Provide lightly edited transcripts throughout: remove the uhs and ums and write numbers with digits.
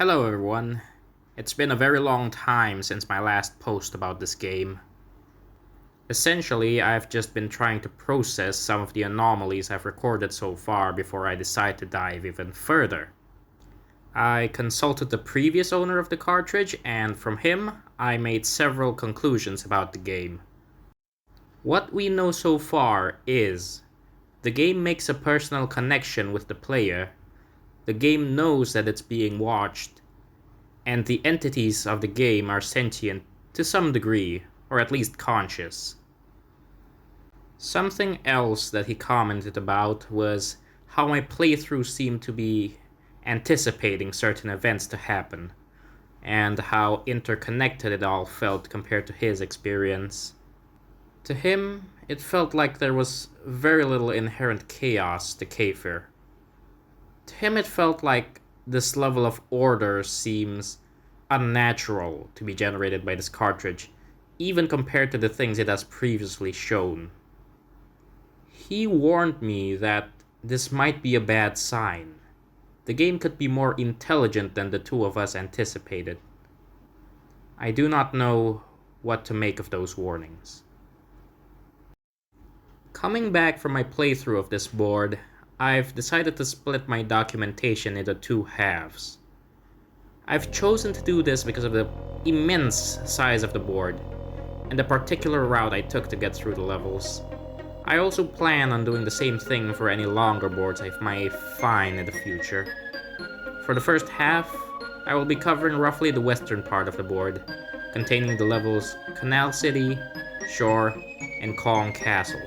Hello everyone. It's been a very long time since my last post about this game. Essentially, I've just been trying to process some of the anomalies I've recorded so far before I decide to dive even further. I consulted the previous owner of the cartridge, and from him, I made several conclusions about the game. What we know so far is the game makes a personal connection with the player, the game knows that it's being watched, and the entities of the game are sentient to some degree, or at least conscious. Something else that he commented about was how my playthrough seemed to be anticipating certain events to happen, and how interconnected it all felt compared to his experience. To him, it felt like there was very little inherent chaos to Kefir. To him, it felt like this level of order seems unnatural to be generated by this cartridge, even compared to the things it has previously shown. He warned me that this might be a bad sign. The game could be more intelligent than the two of us anticipated. I do not know what to make of those warnings. Coming back from my playthrough of this board, I've decided to split my documentation into two halves. I've chosen to do this because of the immense size of the board, and the particular route I took to get through the levels. I also plan on doing the same thing for any longer boards I might find in the future. For the first half, I will be covering roughly the western part of the board, containing the levels Canal City, Shore, and Kong Castle.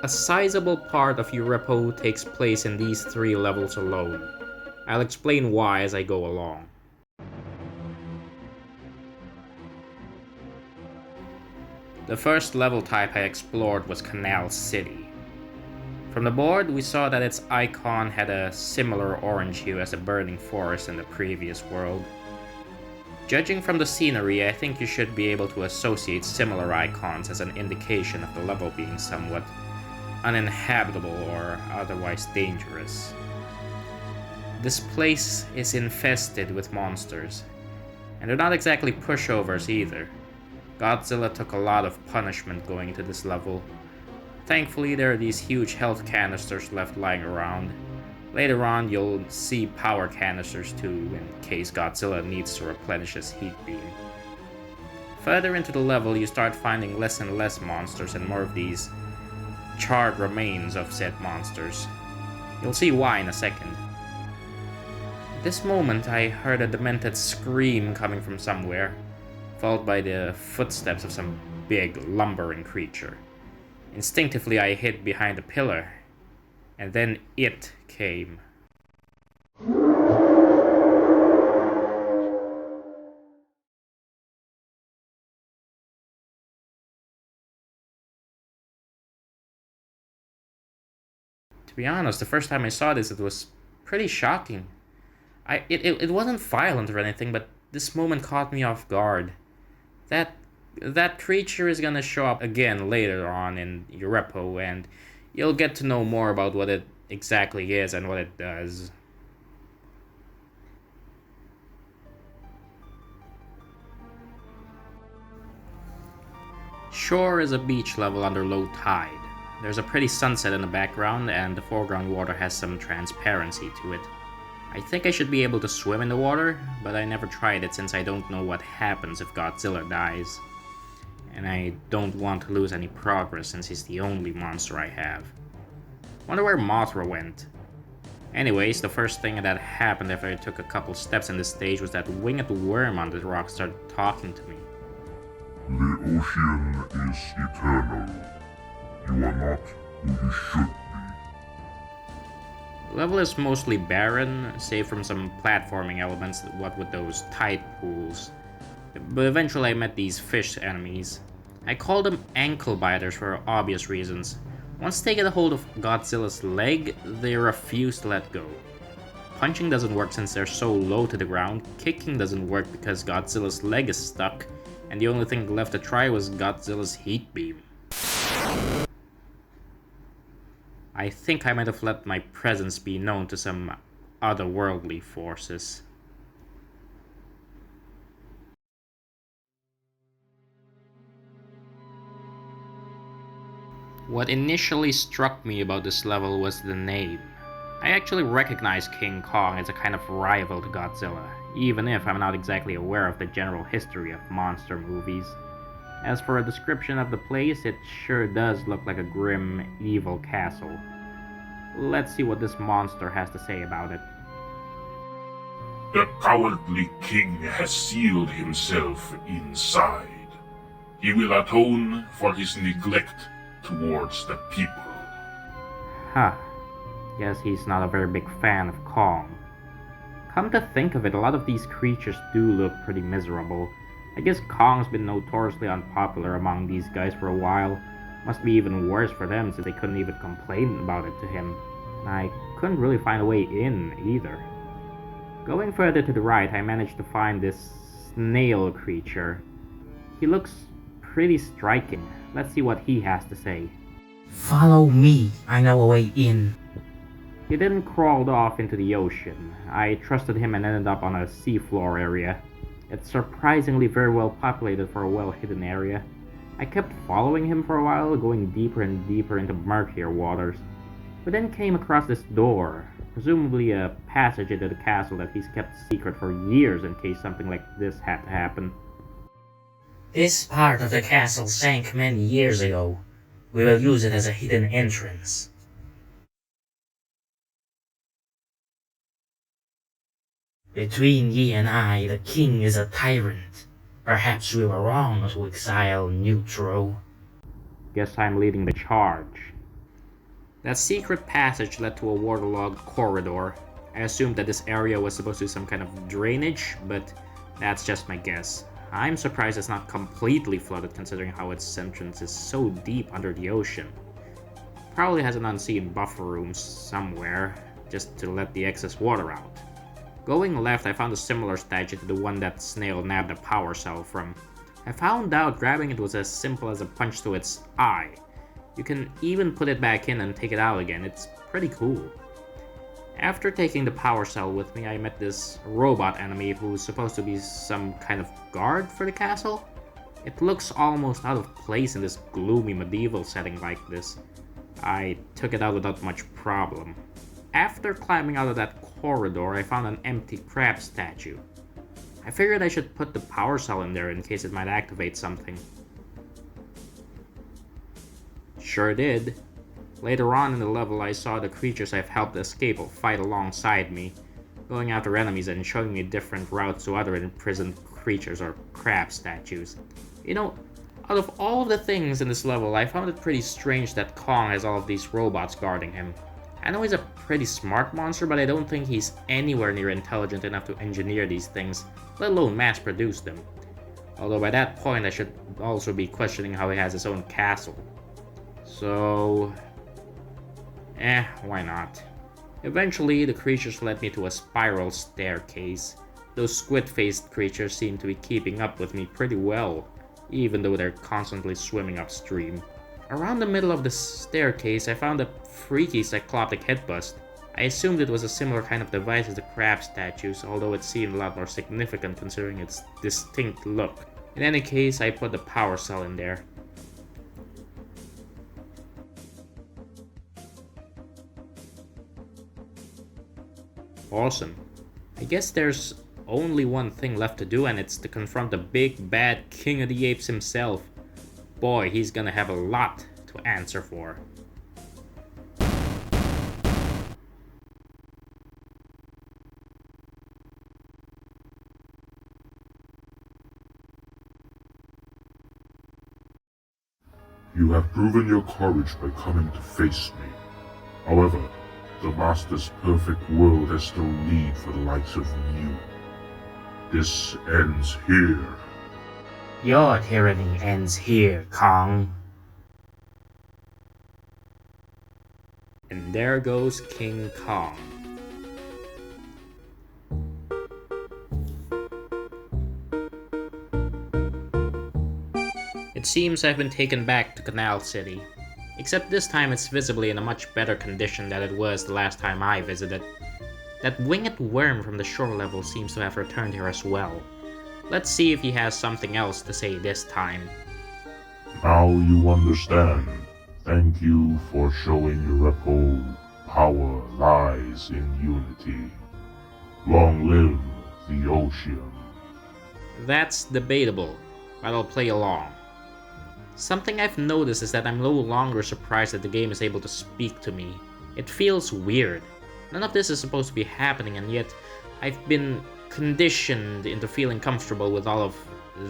A sizable part of Urepo takes place in these three levels alone. I'll explain why as I go along. The first level type I explored was Canal City. From the board, we saw that its icon had a similar orange hue as the burning forest in the previous world. Judging from the scenery, I think you should be able to associate similar icons as an indication of the level being somewhat uninhabitable or otherwise dangerous. This place is infested with monsters, and they're not exactly pushovers either. Godzilla took a lot of punishment going into this level. Thankfully, there are these huge health canisters left lying around. Later on, you'll see power canisters too, in case Godzilla needs to replenish his heat beam. Further into the level, you start finding less and less monsters and more of these charred remains of said monsters. You'll see why in a second. At this moment, I heard a demented scream coming from somewhere, followed by the footsteps of some big, lumbering creature. Instinctively, I hid behind a pillar, and then it came. To be honest, the first time I saw this, it was pretty shocking. It wasn't violent or anything, but this moment caught me off guard. That creature is gonna show up again later on in Urepo, and you'll get to know more about what it exactly is and what it does. Shore is a beach level under low tide. There's a pretty sunset in the background, and the foreground water has some transparency to it. I think I should be able to swim in the water, but I never tried it since I don't know what happens if Godzilla dies. And I don't want to lose any progress since he's the only monster I have. Wonder where Mothra went. Anyways, the first thing that happened after I took a couple steps in this stage was that winged worm on the rock started talking to me. The ocean is eternal. You are not who you should The level is mostly barren, save from some platforming elements, what with those tide pools. But eventually I met these fish enemies. I call them ankle biters for obvious reasons. Once they get a hold of Godzilla's leg, they refuse to let go. Punching doesn't work since they're so low to the ground, kicking doesn't work because Godzilla's leg is stuck, and the only thing left to try was Godzilla's heat beam. I think I might have let my presence be known to some otherworldly forces. What initially struck me about this level was the name. I actually recognize King Kong as a kind of rival to Godzilla, even if I'm not exactly aware of the general history of monster movies. As for a description of the place, it sure does look like a grim, evil castle. Let's see what this monster has to say about it. The cowardly king has sealed himself inside. He will atone for his neglect towards the people. Huh. Guess he's not a very big fan of Kong. Come to think of it, a lot of these creatures do look pretty miserable. I guess Kong's been notoriously unpopular among these guys for a while. Must be even worse for them since they couldn't even complain about it to him. And I couldn't really find a way in either. Going further to the right, I managed to find this snail creature. He looks pretty striking. Let's see what he has to say. Follow me, I know a way in. He then crawled off into the ocean. I trusted him and ended up on a seafloor area. It's surprisingly very well populated for a well-hidden area. I kept following him for a while, going deeper and deeper into murkier waters. We then came across this door, presumably a passage into the castle that he's kept secret for years in case something like this had to happen. This part of the castle sank many years ago. We will use it as a hidden entrance. Between ye and I, the king is a tyrant. Perhaps we were wrong to exile Neutro. Guess I'm leading the charge. That secret passage led to a waterlogged corridor. I assumed that this area was supposed to be some kind of drainage, but that's just my guess. I'm surprised it's not completely flooded considering how its entrance is so deep under the ocean. Probably has an unseen buffer room somewhere, just to let the excess water out. Going left, I found a similar statue to the one that Snail nabbed a power cell from. I found out grabbing it was as simple as a punch to its eye. You can even put it back in and take it out again. It's pretty cool. After taking the power cell with me, I met this robot enemy who's supposed to be some kind of guard for the castle. It looks almost out of place in this gloomy medieval setting like this. I took it out without much problem. After climbing out of that corridor, I found an empty crab statue. I figured I should put the power cell in there in case it might activate something. Sure did. Later on in the level, I saw the creatures I've helped escape fight alongside me, going after enemies and showing me different routes to other imprisoned creatures or crab statues. You know, out of all the things in this level, I found it pretty strange that Kong has all of these robots guarding him. I know he's a pretty smart monster, but I don't think he's anywhere near intelligent enough to engineer these things, let alone mass-produce them. Although by that point, I should also be questioning how he has his own castle. So... why not? Eventually, the creatures led me to a spiral staircase. Those squid-faced creatures seem to be keeping up with me pretty well, even though they're constantly swimming upstream. Around the middle of the staircase, I found a freaky cyclopic head bust. I assumed it was a similar kind of device as the crab statues, although it seemed a lot more significant considering its distinct look. In any case, I put the power cell in there. Awesome. I guess there's only one thing left to do, and it's to confront the big bad King of the Apes himself. Boy, he's gonna have a lot to answer for. You have proven your courage by coming to face me. However, the Master's perfect world has still need for the likes of you. This ends here. Your tyranny ends here, Kong. And there goes King Kong. It seems I've been taken back to Canal City. Except this time it's visibly in a much better condition than it was the last time I visited. That winged worm from the shore level seems to have returned here as well. Let's see if he has something else to say this time. Now you understand. Thank you for showing Urepo power lies in unity. Long live the ocean. That's debatable, but I'll play along. Something I've noticed is that I'm no longer surprised that the game is able to speak to me. It feels weird. None of this is supposed to be happening, and yet I've been conditioned into feeling comfortable with all of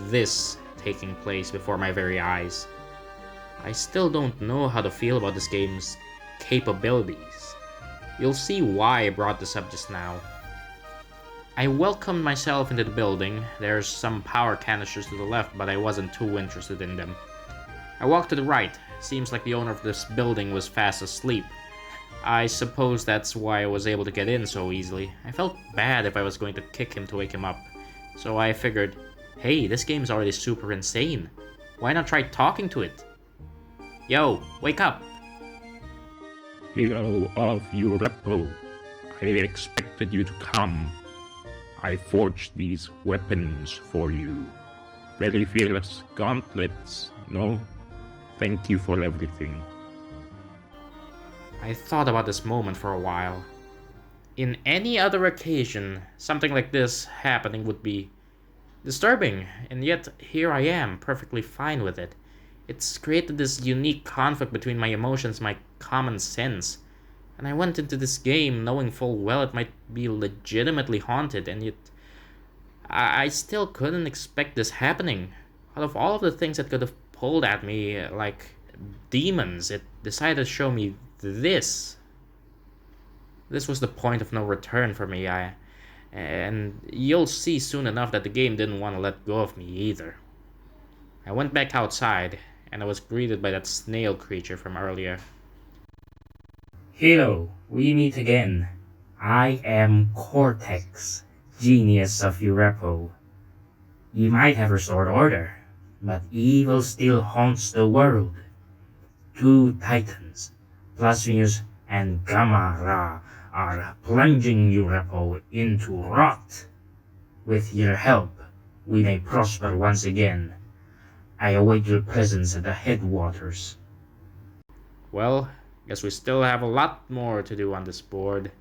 this taking place before my very eyes. I still don't know how to feel about this game's capabilities. You'll see why I brought this up just now. I welcomed myself into the building. There's some power canisters to the left, but I wasn't too interested in them. I walked to the right. Seems like the owner of this building was fast asleep. I suppose that's why I was able to get in so easily. I felt bad if I was going to kick him to wake him up. So I figured, hey, this game's already super insane. Why not try talking to it? Yo, wake up! Hero of Urepo, I expected you to come. I forged these weapons for you. Very fearless gauntlets, no? Thank you for everything. I thought about this moment for a while. In any other occasion, something like this happening would be disturbing, and yet here I am, perfectly fine with it. It's created this unique conflict between my emotions and my common sense. And I went into this game knowing full well it might be legitimately haunted, and yet I still couldn't expect this happening. Out of all of the things that could have pulled at me like demons, it decided to show me this. This was the point of no return for me, and you'll see soon enough that the game didn't want to let go of me either. I went back outside, and I was greeted by that snail creature from earlier. Hello, we meet again. I am Cortex, genius of Urepo. You might have restored order, but evil still haunts the world. Two titans, Plasmius and Gamma-Ra, are plunging Urepo into rot. With your help, we may prosper once again. I await your presence at the headwaters. Well, guess we still have a lot more to do on this board.